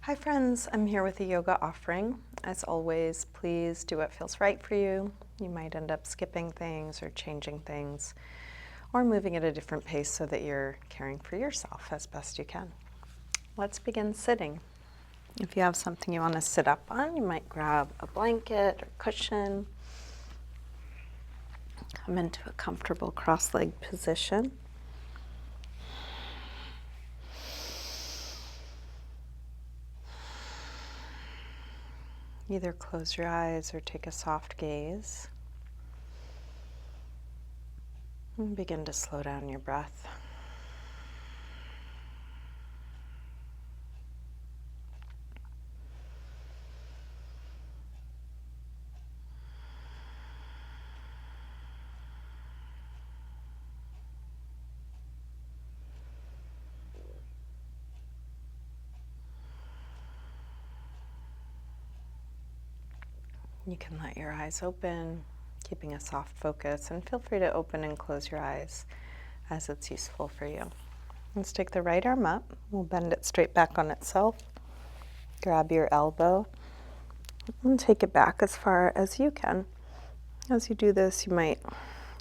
Hi friends, I'm here with a yoga offering. As always, please do what feels right for you. You might end up skipping things or changing things or moving at a different pace so that you're caring for yourself as best you can. Let's begin sitting. If you have something you want to sit up on, you might grab a blanket or cushion. Come into a comfortable cross-legged position. Either close your eyes or take a soft gaze. And begin to slow down your breath. You can let your eyes open, keeping a soft focus, and feel free to open and close your eyes as it's useful for you. Let's take the right arm up. We'll bend it straight back on itself. Grab your elbow and take it back as far as you can. As you do this, you might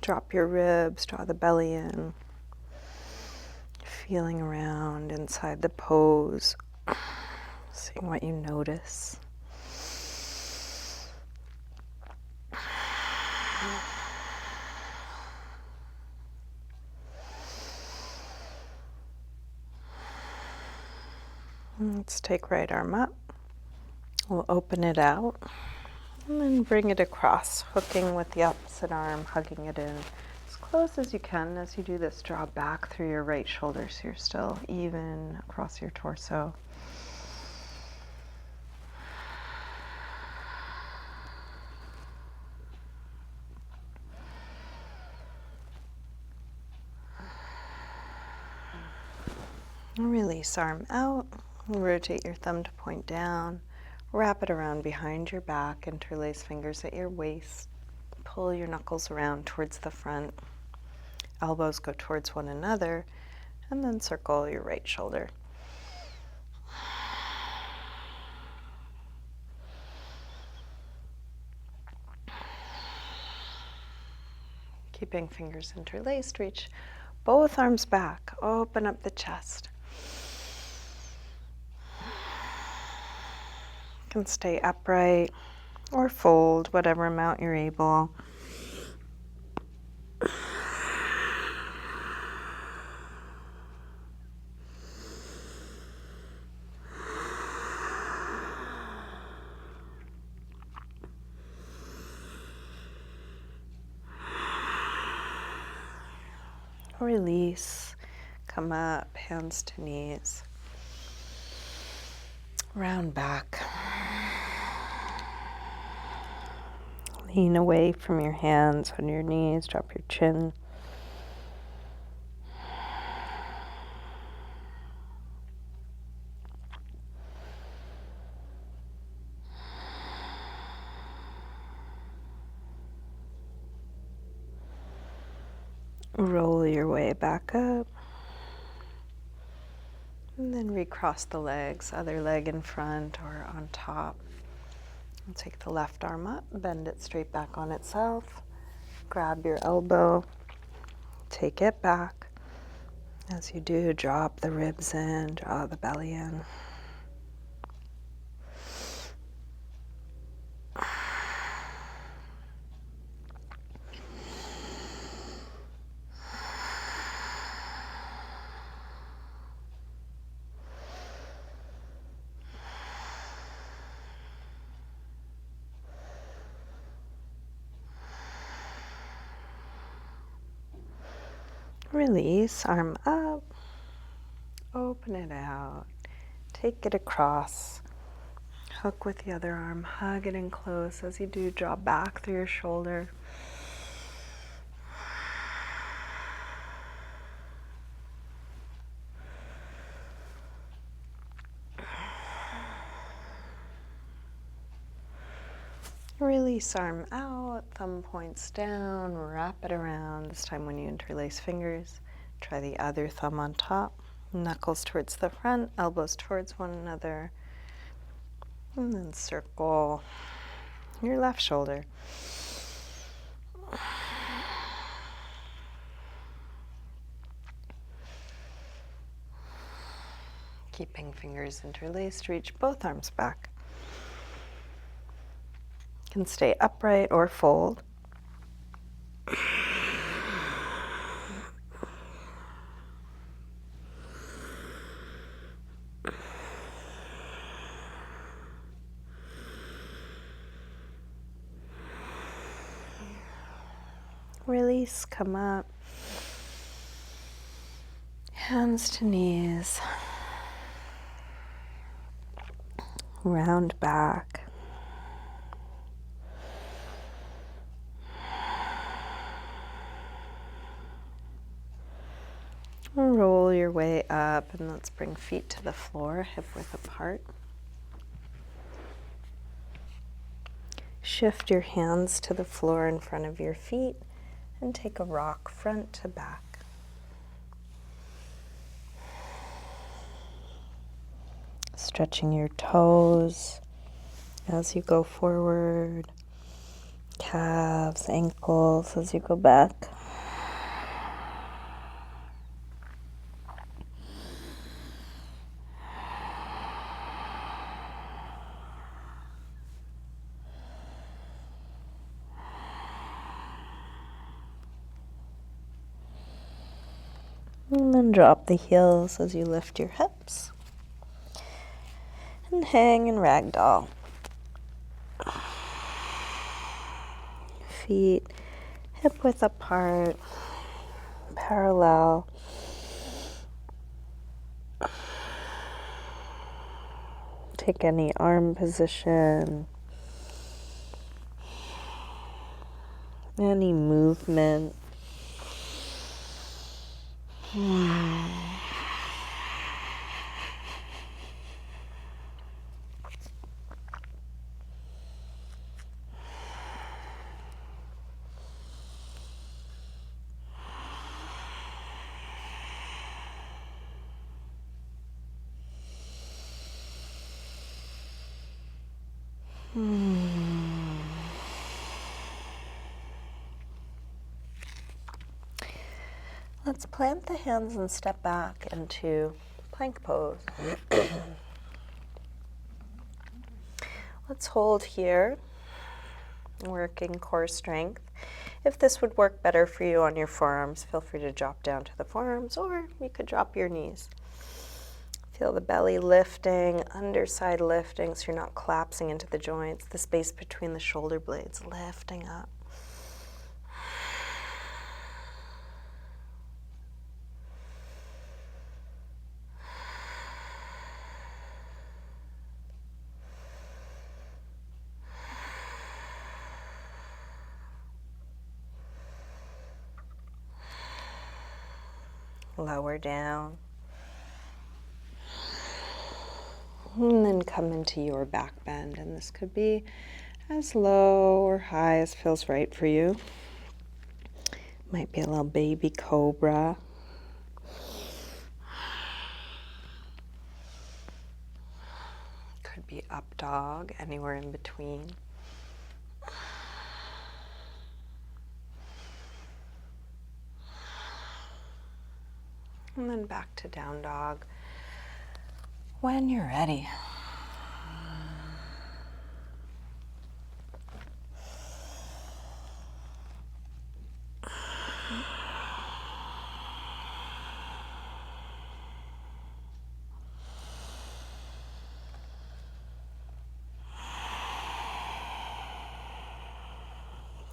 drop your ribs, draw the belly in, feeling around inside the pose, seeing what you notice. Let's take right arm up. We'll open it out and then bring it across, hooking with the opposite arm, hugging it in as close as you can. As you do this, draw back through your right shoulder so you're still even across your torso. Release arm out. Rotate your thumb to point down. Wrap it around behind your back. Interlace fingers at your waist. Pull your knuckles around towards the front. Elbows go towards one another. And then circle your right shoulder. Keeping fingers interlaced, reach both arms back. Open up the chest. You can stay upright or fold, whatever amount you're able. Release, come up, hands to knees. Round back. Lean away from your hands on your knees, drop your chin. Roll your way back up. And then recross the legs, other leg in front or on top. And take the left arm up, bend it straight back on itself. Grab your elbow, take it back. As you do, drop the ribs in, draw the belly in. Release, arm up, open it out, take it across, hook with the other arm, hug it in close. As you do, draw back through your shoulder. Release, arm out, thumb points down, wrap it around. This time when you interlace fingers, try the other thumb on top, knuckles towards the front, elbows towards one another. And then circle your left shoulder. Keeping fingers interlaced, reach both arms back. You can stay upright or fold. Release, come up. Hands to knees. Round back. Roll your way up, and let's bring feet to the floor, hip width apart. Shift your hands to the floor in front of your feet and take a rock front to back. Stretching your toes as you go forward, calves, ankles as you go back. And then drop the heels as you lift your hips. And hang in ragdoll. Feet hip width apart, parallel. Take any arm position, any movement. Let's plant the hands and step back into plank pose. Let's hold here, working core strength. If this would work better for you on your forearms, feel free to drop down to the forearms, or you could drop your knees. Feel the belly lifting, underside lifting, so you're not collapsing into the joints, the space between the shoulder blades lifting up. Lower down. And then come into your back bend, and this could be as low or high as feels right for you. Might be a little baby cobra. Could be up dog, anywhere in between. And then back to down dog when you're ready.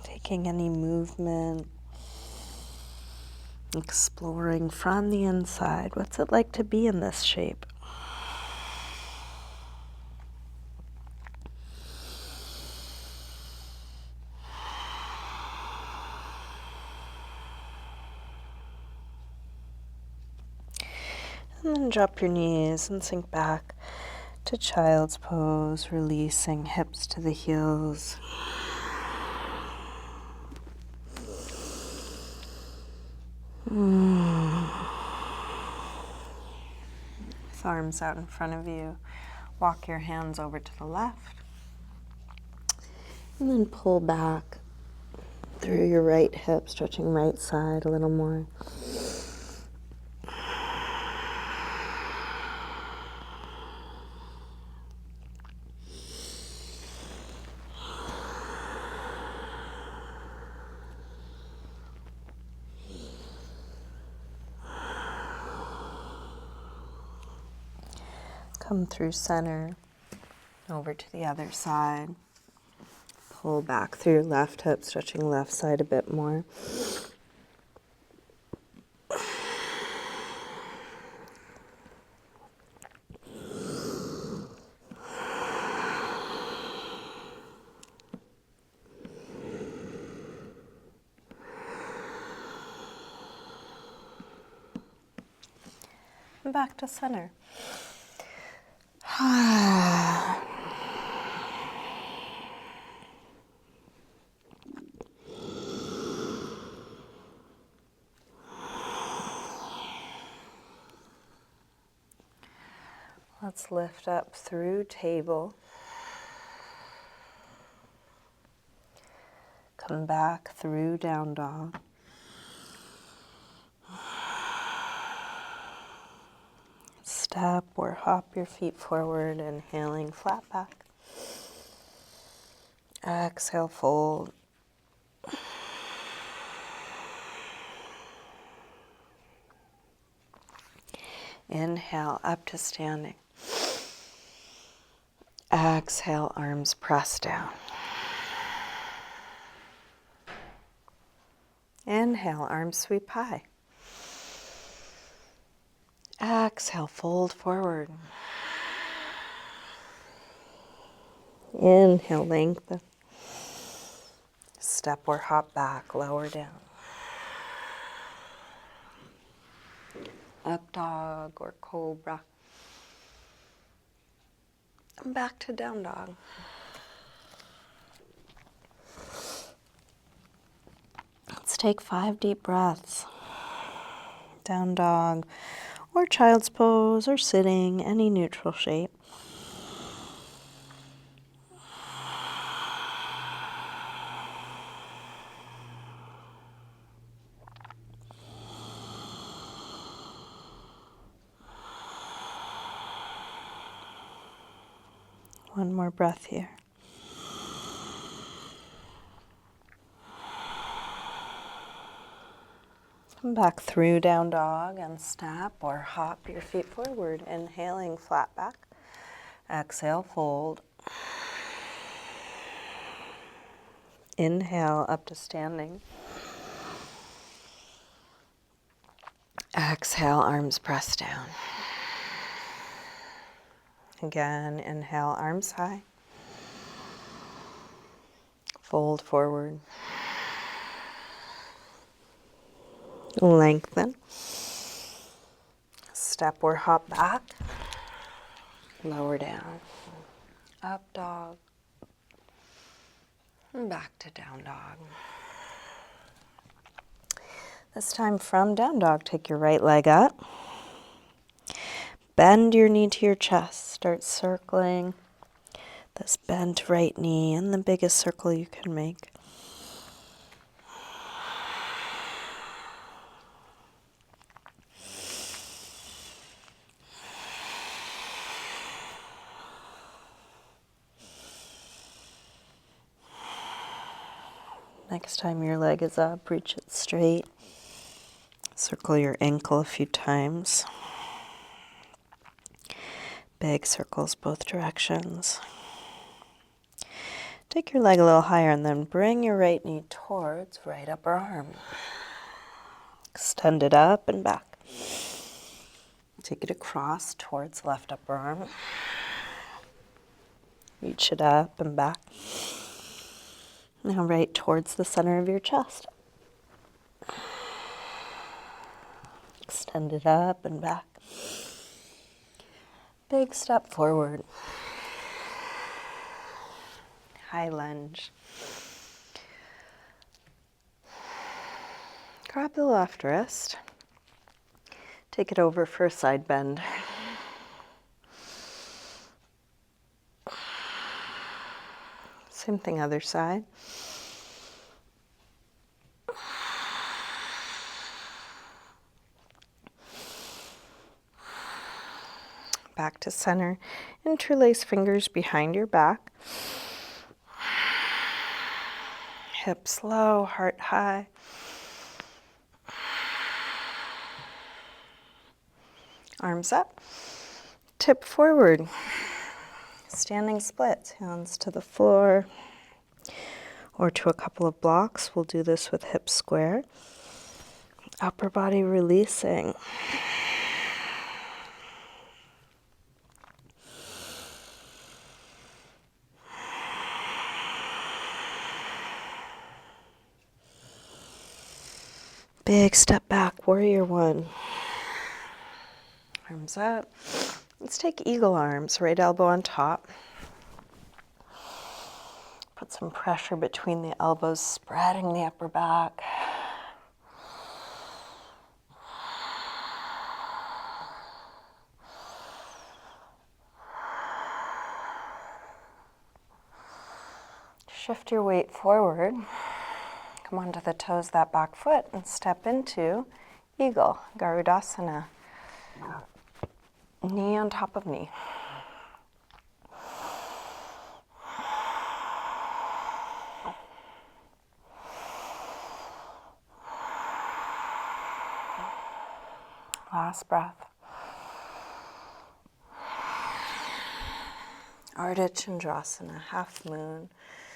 Taking any movement, exploring from the inside. What's it like to be in this shape? And then drop your knees and sink back to child's pose, releasing hips to the heels. With arms out in front of you, Walk your hands over to the left. And then pull back through your right hip, stretching right side a little more. Come through center, over to the other side. Pull back through your left hip, stretching left side a bit more. And back to center. Let's lift up through table. Come back through down dog. Step or hop your feet forward, inhaling flat back. Exhale, fold. Inhale, up to standing. Exhale, arms press down. Inhale, arms sweep high. Exhale, fold forward. Inhale, lengthen. Step or hop back, lower down. Up dog or cobra. And back to down dog. Let's take 5 deep breaths. Down dog or child's pose or sitting, any neutral shape. One more breath here. Come back through down dog and step or hop your feet forward, inhaling flat back. Exhale, fold. Inhale, up to standing. Exhale, arms press down. Again, inhale, arms high. Fold forward. Lengthen. Step or hop back. Lower down. Up dog. And back to down dog. This time from down dog, take your right leg up. Bend your knee to your chest. Start circling this bent right knee in the biggest circle you can make. Next time your leg is up, reach it straight. Circle your ankle a few times. Big circles both directions. Take your leg a little higher and then bring your right knee towards right upper arm. Extend it up and back. Take it across towards left upper arm. Reach it up and back. Now right towards the center of your chest. Extend it up and back. Big step forward. High lunge. Grab the left wrist. Take it over for a side bend. Same thing, other side. Back to center. Interlace fingers behind your back. Hips low, heart high. Arms up. Tip forward. Standing splits, hands to the floor or to a couple of blocks. We'll do this with hips square. Upper body releasing. Big step back, warrior one. Arms up. Let's take eagle arms, right elbow on top. Put some pressure between the elbows, spreading the upper back. Shift your weight forward. Come onto the toes, that back foot, and step into eagle, Garudasana. Knee on top of knee. Last breath. Ardha Chandrasana, half moon.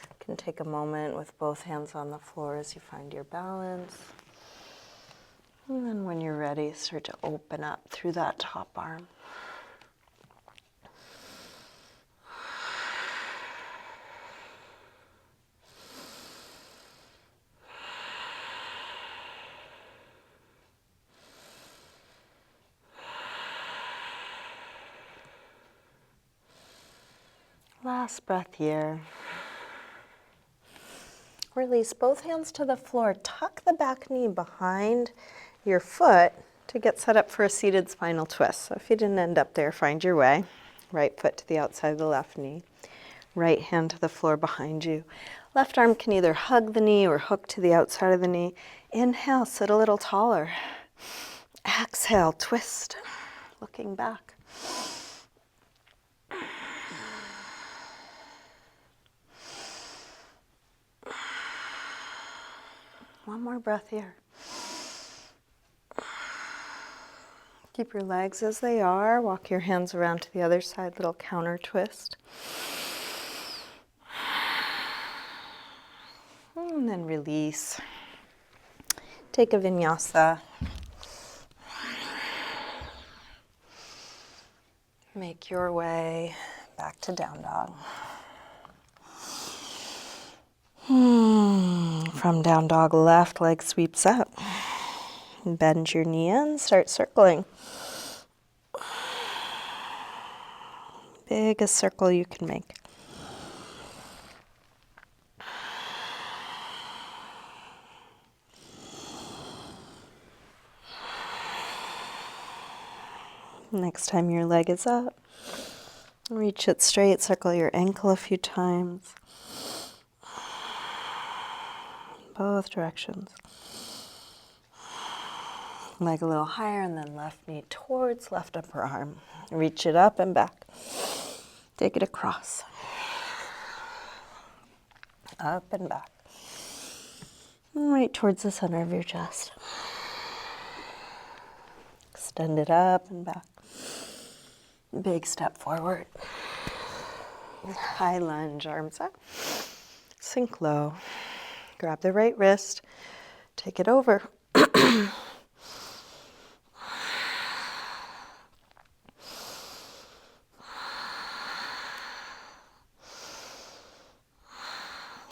You can take a moment with both hands on the floor as you find your balance. And then when you're ready, start to open up through that top arm. Last breath here. Release both hands to the floor. Tuck the back knee behind your foot to get set up for a seated spinal twist. So if you didn't end up there, find your way. Right foot to the outside of the left knee. Right hand to the floor behind you. Left arm can either hug the knee or hook to the outside of the knee. Inhale, sit a little taller. Exhale, twist, looking back. One more breath here. Keep your legs as they are. Walk your hands around to the other side, little counter twist. And then release. Take a vinyasa. Make your way back to down dog. From down dog, left leg sweeps up. Bend your knee in, start circling. Biggest circle you can make. Next time your leg is up, reach it straight, circle your ankle a few times. Both directions. Leg a little higher and then left knee towards left upper arm. Reach it up and back. Take it across. Up and back. And right towards the center of your chest. Extend it up and back. Big step forward. High lunge, arms up. Sink low. Grab the right wrist. Take it over.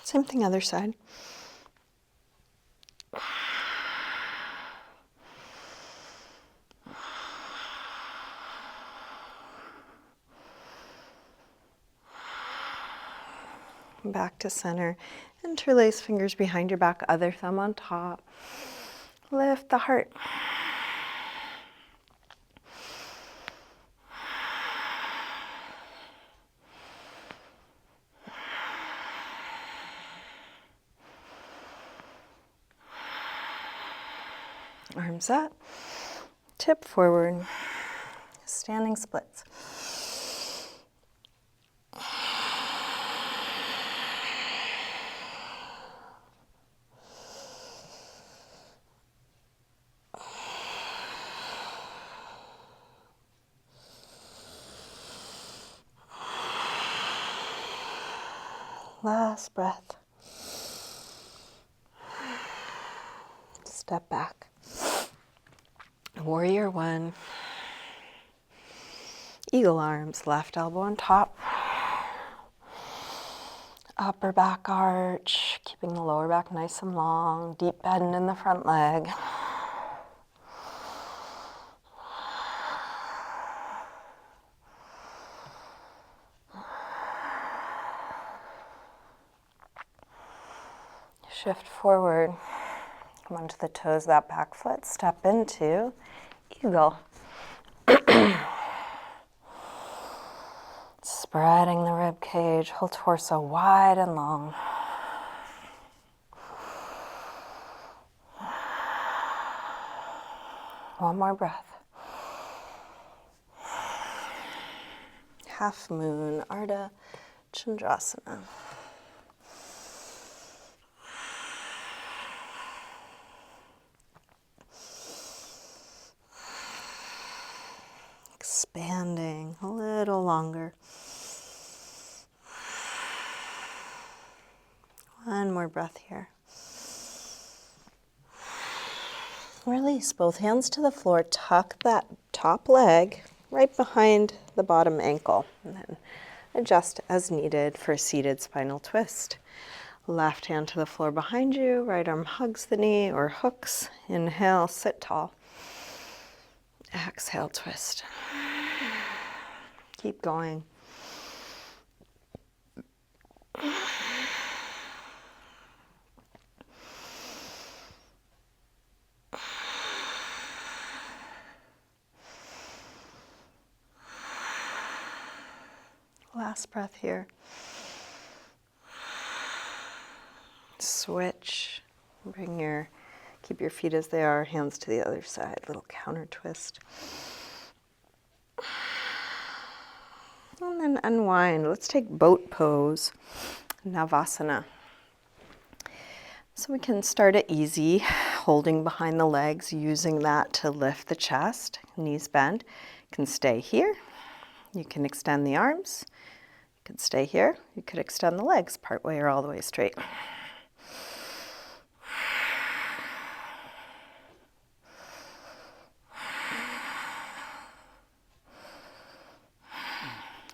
Same thing, other side. Back to center. Interlace fingers behind your back, other thumb on top. Lift the heart. Arms up, tip forward, standing splits. Last breath. Step back. Warrior one. Eagle arms, left elbow on top. Upper back arch, keeping the lower back nice and long. Deep bend in the front leg. Shift forward. Come onto the toes of that back foot. Step into eagle. Spreading the rib cage, whole torso wide and long. One more breath. Half moon, Ardha Chandrasana. Expanding a little longer. One more breath here. Release both hands to the floor. Tuck that top leg right behind the bottom ankle. And then adjust as needed for a seated spinal twist. Left hand to the floor behind you. Right arm hugs the knee or hooks. Inhale, sit tall. Exhale, twist. Keep going. Last breath here. Switch. Keep your feet as they are, hands to the other side. Little counter twist. And then unwind. Let's take boat pose, Savasana. So we can start it easy, holding behind the legs, using that to lift the chest, knees bend. You can stay here. You can extend the arms. You can stay here. You could extend the legs part way or all the way straight.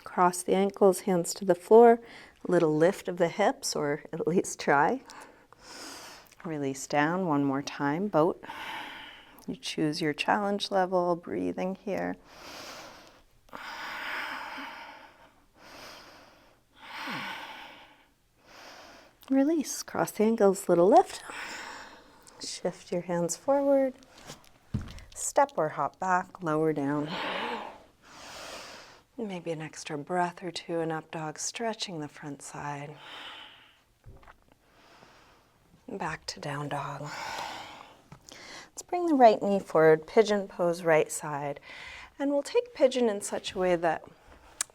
Cross the ankles, hands to the floor. A little lift of the hips, or at least try. Release down one more time, boat. You choose your challenge level, breathing here. Release, cross the ankles, little lift. Shift your hands forward. Step or hop back, lower down. Maybe an extra breath or two in up dog, stretching the front side. Back to down dog. Let's bring the right knee forward, pigeon pose, right side. And we'll take pigeon in such a way that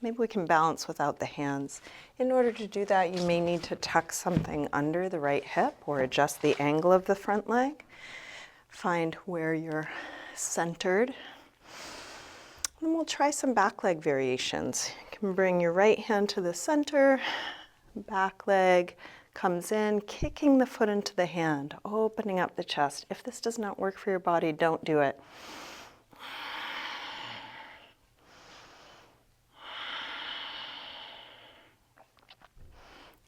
maybe we can balance without the hands. In order to do that, you may need to tuck something under the right hip or adjust the angle of the front leg. Find where you're centered. And we'll try some back leg variations. You can bring your right hand to the center, back leg comes in, kicking the foot into the hand, opening up the chest. If this does not work for your body, don't do it.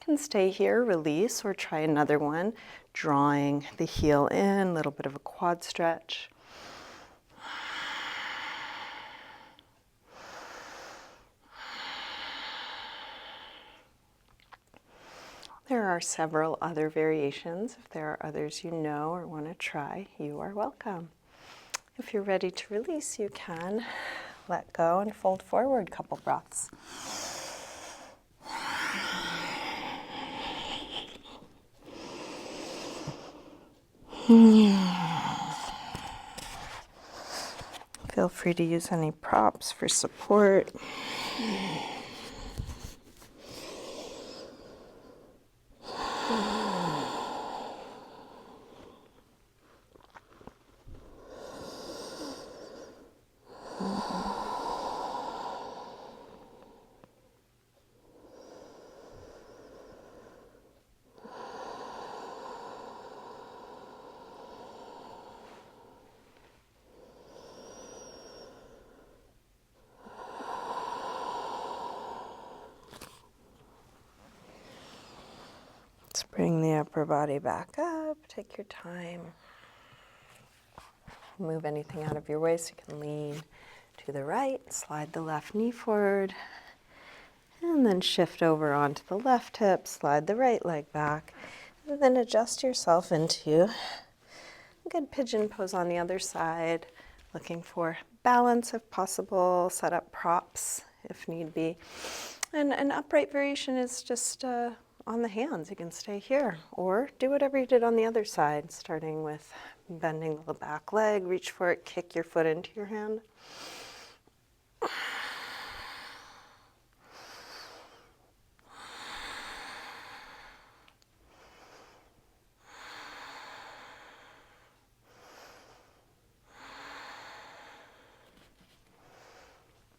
You can stay here, release, or try another one, drawing the heel in, a little bit of a quad stretch. There are several other variations. If there are others you know or want to try, you are welcome. If you're ready to release, you can let go and fold forward a couple breaths. free to use any props for support. Let's bring the upper body back up. Take your time. Move anything out of your way so you can lean to the right. Slide the left knee forward. And then shift over onto the left hip. Slide the right leg back. And then adjust yourself into a good pigeon pose on the other side. Looking for balance if possible. Set up props if need be. And an upright variation is just on the hands. You can stay here or do whatever you did on the other side, starting with bending the back leg, reach for it, kick your foot into your hand.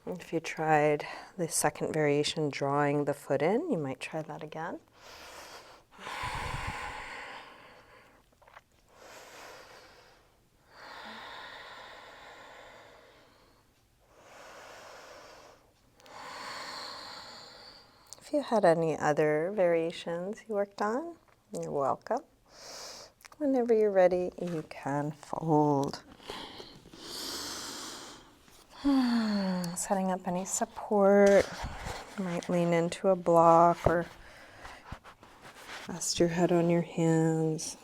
If you tried the second variation, drawing the foot in, you might try that again. If you had any other variations you worked on, you're welcome. Whenever you're ready, you can fold. Setting up any support. You might lean into a block or rest your head on your hands.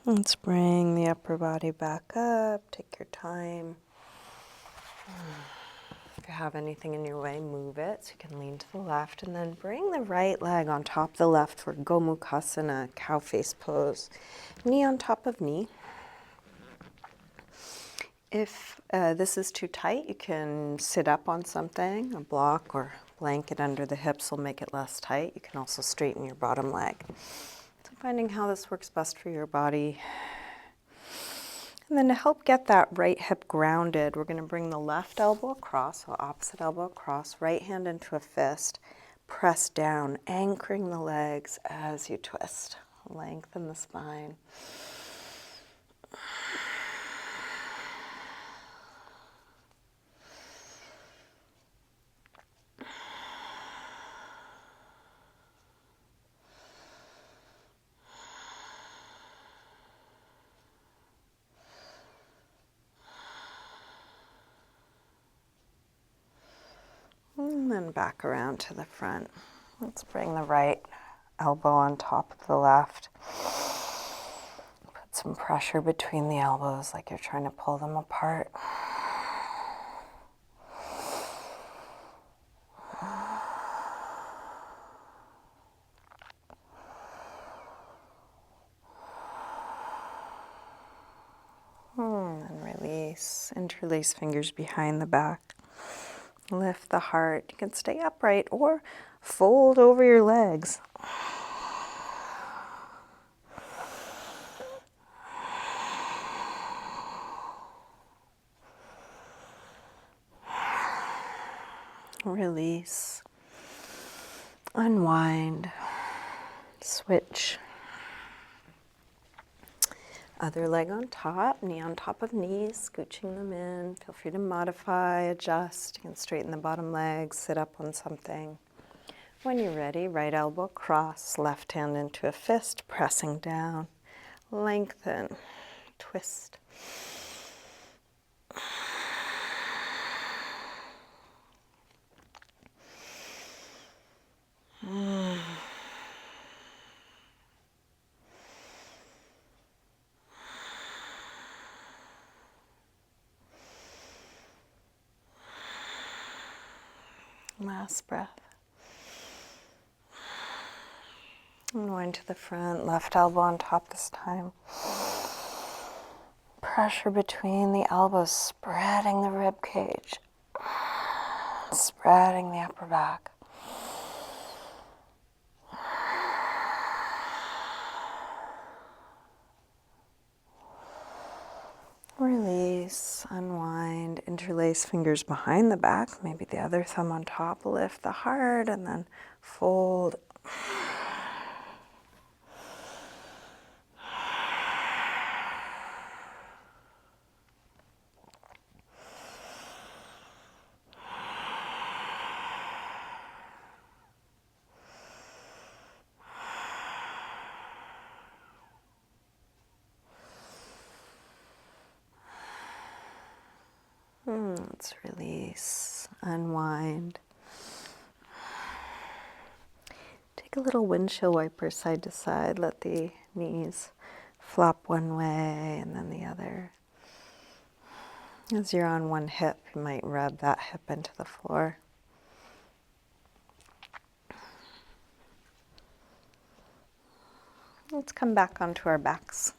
Let's bring the upper body back up. Take your time. If you have anything in your way, move it so you can lean to the left. And then bring the right leg on top of the left for Gomukhasana, cow face pose. Knee on top of knee. If this is too tight, you can sit up on something, a block or blanket under the hips will make it less tight. You can also straighten your bottom leg. So finding how this works best for your body. And then to help get that right hip grounded, we're going to bring the left elbow across, so opposite elbow across, right hand into a fist, press down, anchoring the legs as you twist. Lengthen the spine. And then back around to the front. Let's bring the right elbow on top of the left. Put some pressure between the elbows like you're trying to pull them apart. And release. Interlace fingers behind the back. Lift the heart. You can stay upright or fold over your legs. Release. Unwind. Switch. Other leg on top, knee on top of knees, scooching them in. Feel free to modify, adjust. You can straighten the bottom leg, sit up on something. When you're ready, right elbow cross, left hand into a fist, pressing down. Lengthen, twist. Last breath. Unwind to the front, left elbow on top this time. Pressure between the elbows, spreading the rib cage, spreading the upper back. Release, unwind, interlace fingers behind the back, maybe the other thumb on top, lift the heart, and then fold. Let's release, unwind. Take a little windshield wiper side to side. Let the knees flop one way and then the other. As you're on one hip, you might rub that hip into the floor. Let's come back onto our backs.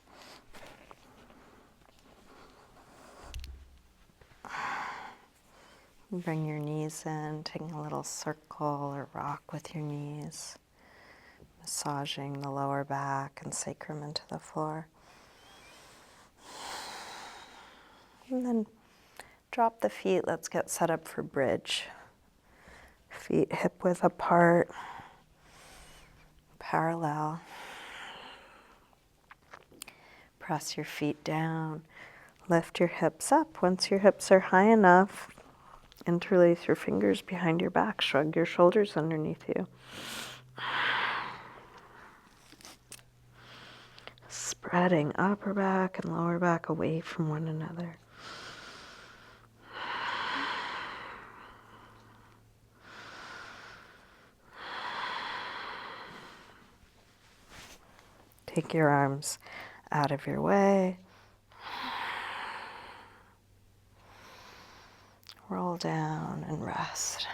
Bring your knees in, taking a little circle or rock with your knees, massaging the lower back and sacrum into the floor. And then drop the feet. Let's get set up for bridge. Feet hip width apart, parallel. Press your feet down. Lift your hips up. Once your hips are high enough, interlace your fingers behind your back. Shrug your shoulders underneath you. Spreading upper back and lower back away from one another. Take your arms out of your way. Roll down and rest.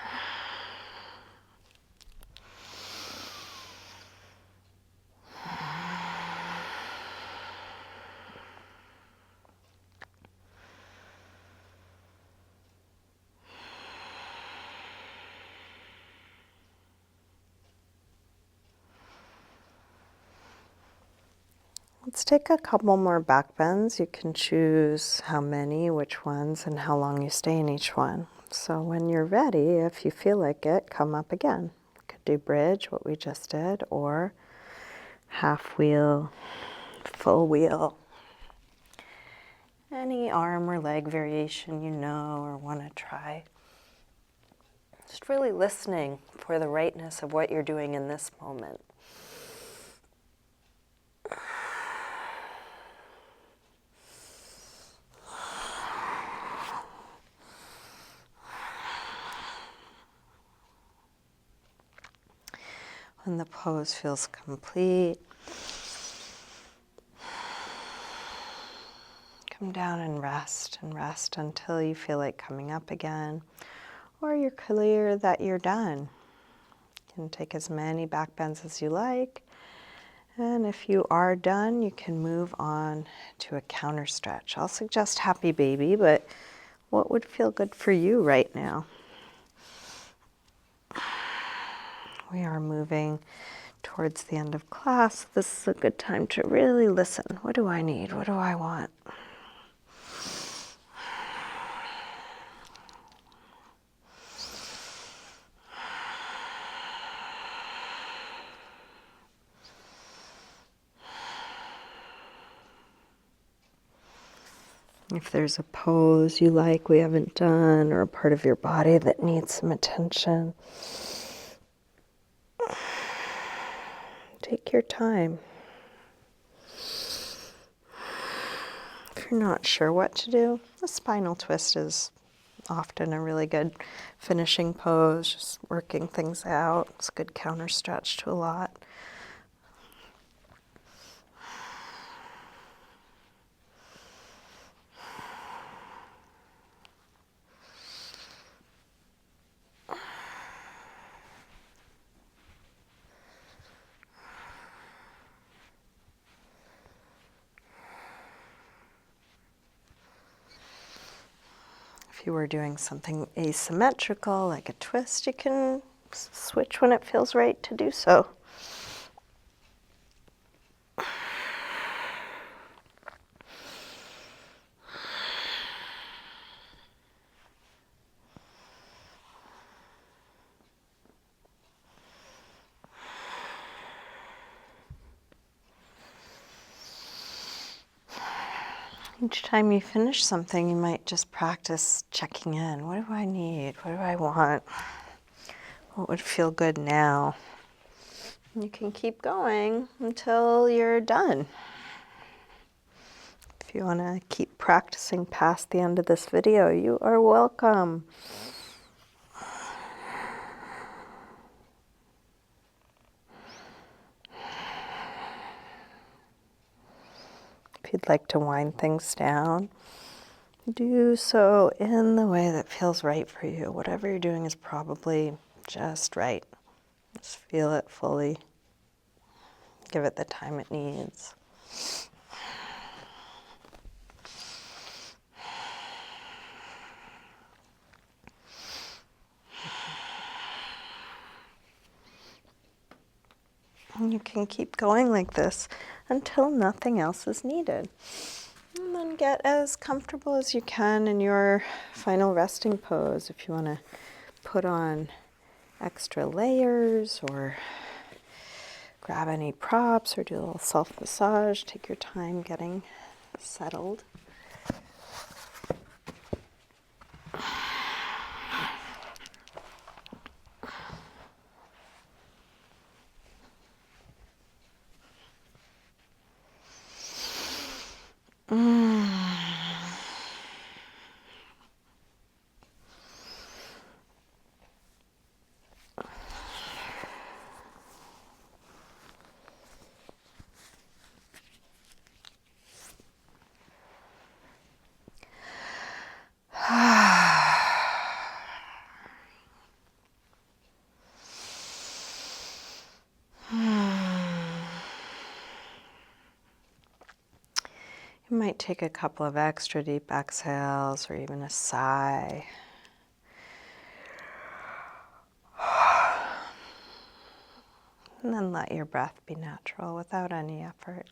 Let's take a couple more back bends. You can choose how many, which ones, and how long you stay in each one. So when you're ready, if you feel like it, come up again. You could do bridge, what we just did, or half wheel, full wheel. Any arm or leg variation you know or want to try. Just really listening for the rightness of what you're doing in this moment. When the pose feels complete, come down and rest until you feel like coming up again, or you're clear that you're done. You can take as many back bends as you like, and if you are done, you can move on to a counter stretch. I'll suggest happy baby, but what would feel good for you right now? We are moving towards the end of class. This is a good time to really listen. What do I need? What do I want? If there's a pose you like we haven't done, or a part of your body that needs some attention, take your time. If you're not sure what to do, a spinal twist is often a really good finishing pose, just working things out. It's a good counter stretch to a lot. If you were doing something asymmetrical, like a twist, you can switch when it feels right to do so. Each time you finish something, you might just practice checking in. What do I need? What do I want? What would feel good now? And you can keep going until you're done. If you want to keep practicing past the end of this video, you are welcome. If you'd like to wind things down, do so in the way that feels right for you. Whatever you're doing is probably just right. Just feel it fully. Give it the time it needs. And you can keep going like this until nothing else is needed. And then get as comfortable as you can in your final resting pose. If you want to put on extra layers or grab any props or do a little self-massage, take your time getting settled. You might take a couple of extra deep exhales or even a sigh. And then let your breath be natural without any effort.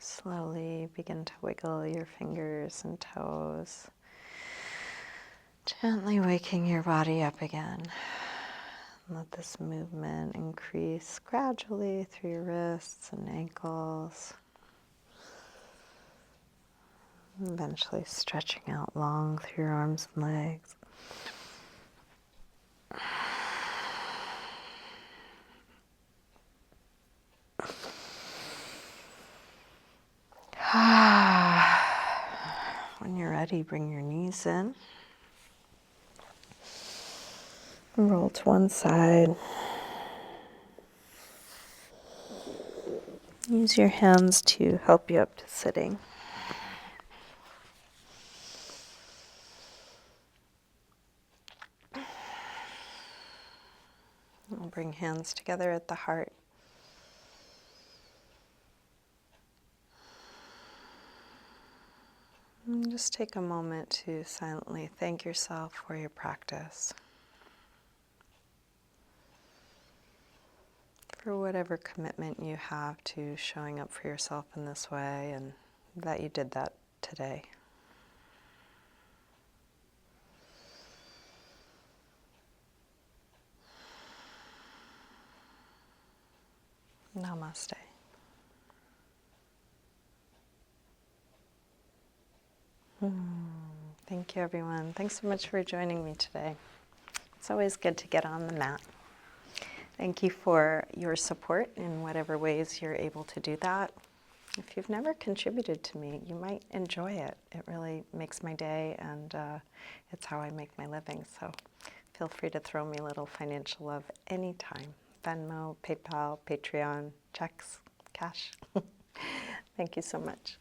Slowly begin to wiggle your fingers and toes, gently waking your body up again. Let this movement increase gradually through your wrists and ankles, eventually stretching out long through your arms and legs. When you're ready, bring your knees in. Roll to one side. Use your hands to help you up to sitting. We'll bring hands together at the heart. And just take a moment to silently thank yourself for your practice, for whatever commitment you have to showing up for yourself in this way, and that you did that today. Namaste. Thank you, everyone. Thanks so much for joining me today. It's always good to get on the mat. Thank you for your support in whatever ways you're able to do that. If you've never contributed to me, you might enjoy it. It really makes my day, and it's how I make my living. So feel free to throw me a little financial love anytime. Venmo, PayPal, Patreon, checks, cash. Thank you so much.